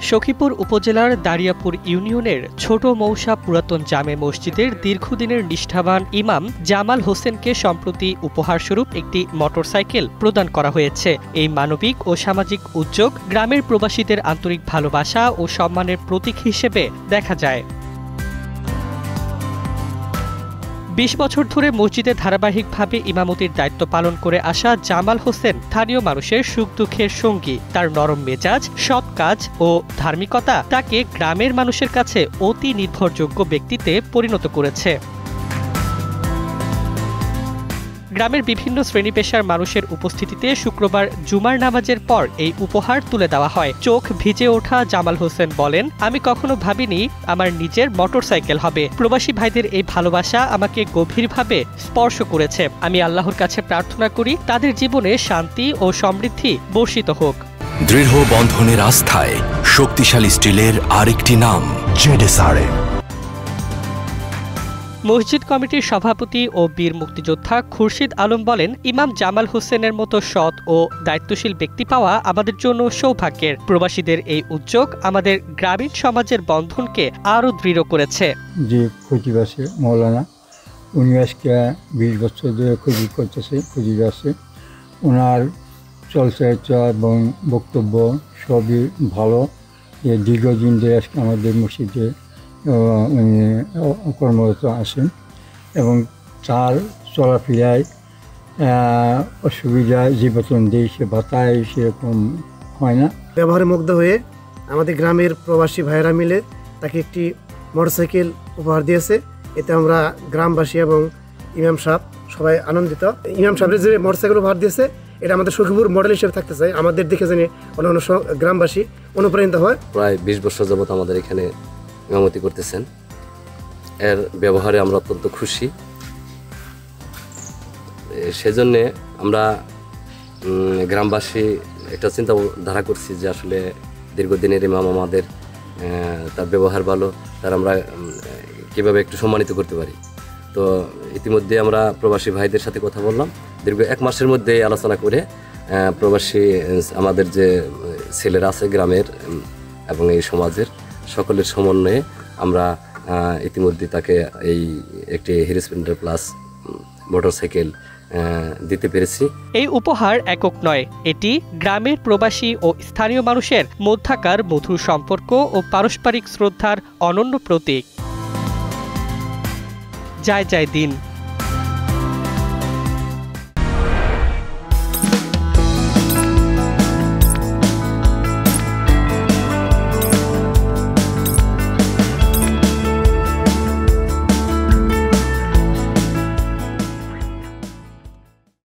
সখীপুর উপজেলার দারিয়াপুর ইউনিয়নের ছোট মৌসা পুরাতন জামে মসজিদের দীর্ঘদিনের নিষ্ঠাবান ইমাম জামাল হোসেনকে সম্প্রতি উপহারস্বরূপ একটি মোটরসাইকেল প্রদান করা হয়েছে। এই মানবিক ও সামাজিক উদ্যোগ গ্রামের প্রবাসীদের আন্তরিক ভালোবাসা ও সম্মানের প্রতীক হিসেবে দেখা যায়। ২০ বছর ধরে মসজিদে ধারাবাহিকভাবে ইমামতির দায়িত্ব পালন করে আসা জামাল হোসেন স্থানীয় মানুষের সুখ দুঃখের সঙ্গী। তার নরম মেজাজ, সৎ কাজ ও ধার্মিকতা তাকে গ্রামের মানুষের কাছে অতি নির্ভরযোগ্য ব্যক্তিতে পরিণত করেছে। গ্রামের বিভিন্ন শ্রেণী পেশার মানুষের উপস্থিতিতে শুক্রবার জুমার নামাজের পর এই উপহার তুলে দেওয়া হয়। চোখ ভিজে ওঠা জামাল হোসেন বলেন, আমি কখনো ভাবিনি আমার নিজের মোটরসাইকেল হবে। প্রবাসী ভাইদের এই ভালোবাসা আমাকে গভীরভাবে স্পর্শ করেছে। আমি আল্লাহর কাছে প্রার্থনা করি তাদের জীবনে শান্তি ও সমৃদ্ধি বর্ষিত হোক। দৃঢ় বন্ধনের আস্থায় শক্তিশালী স্টিলের আরেকটি নাম জেডএসআরএম। মসজিদ কমিটির সভাপতি ও বীর মুক্তিযোদ্ধা খুরশিদ আলম বলেন, ইমাম জামাল হোসেনের মতো সৎ ও দায়িত্বশীল ব্যক্তি পাওয়া আমাদের জন্য সৌভাগ্যের। প্রবাসীদের এই উদ্যোগ আমাদের গ্রামীণ সমাজের বন্ধনকে আরও দৃঢ় করেছে। যে খতিব আছে মৌলানা, উনি আজকে ২০ বছর ধরে খতিব করতেছে, খতিব আছে। ওনার চলচরিত্র এবং বক্তব্য সবই ভালো। দীর্ঘদিন ধরে আজকে আমাদের মসজিদে উনি কর্মরত আছেন এবং তার চলাফেরায় অসুবিধা যে বেতন দেয় সে ভাতায় সেরকম হয় না। ব্যবহারে মুগ্ধ হয়ে আমাদের গ্রামের প্রবাসী ভাইয়েরা মিলে তাকে একটি মোটরসাইকেল উপহার দিয়েছে। এতে আমরা গ্রামবাসী এবং ইমাম সাহেব সবাই আনন্দিত। ইমাম সাহেবের যে মোটরসাইকেল উপহার দিয়েছে এটা আমাদের সখীপুর মডেল হিসেবে থাকতে চাই। আমাদের দেখে জানি অন্যান্য গ্রামবাসী অনুপ্রাণিত হয়। প্রায় ২০ বছর যাবত আমাদের এখানে ইমামতি করতেছেন। এর ব্যবহারে আমরা অত্যন্ত খুশি। সেজন্যে আমরা গ্রামবাসী একটা চিন্তাধারা করছি যে আসলে দীর্ঘদিনের ইমাম আমাদের, তার ব্যবহার ভালো, তার আমরা কীভাবে একটু সম্মানিত করতে পারি। তো ইতিমধ্যে আমরা প্রবাসী ভাইদের সাথে কথা বললাম। দীর্ঘ ১ মাসের মধ্যে আলোচনা করে প্রবাসী আমাদের যে ছেলেরা আছে গ্রামের এবং এই সমাজের সকলের সমন্বয়ে আমরা ইতিমধ্যে তাকে এই একটি হিরো স্প্লেন্ডার প্লাস মোটরসাইকেল দিতে পেরেছি। এই উপহার একক নয়, এটি গ্রামের প্রবাসী ও স্থানীয় মানুষের মধ্যাকার মধুর সম্পর্ক ও পারস্পরিক শ্রদ্ধার অনন্য প্রতীক। জয় জয় দিন।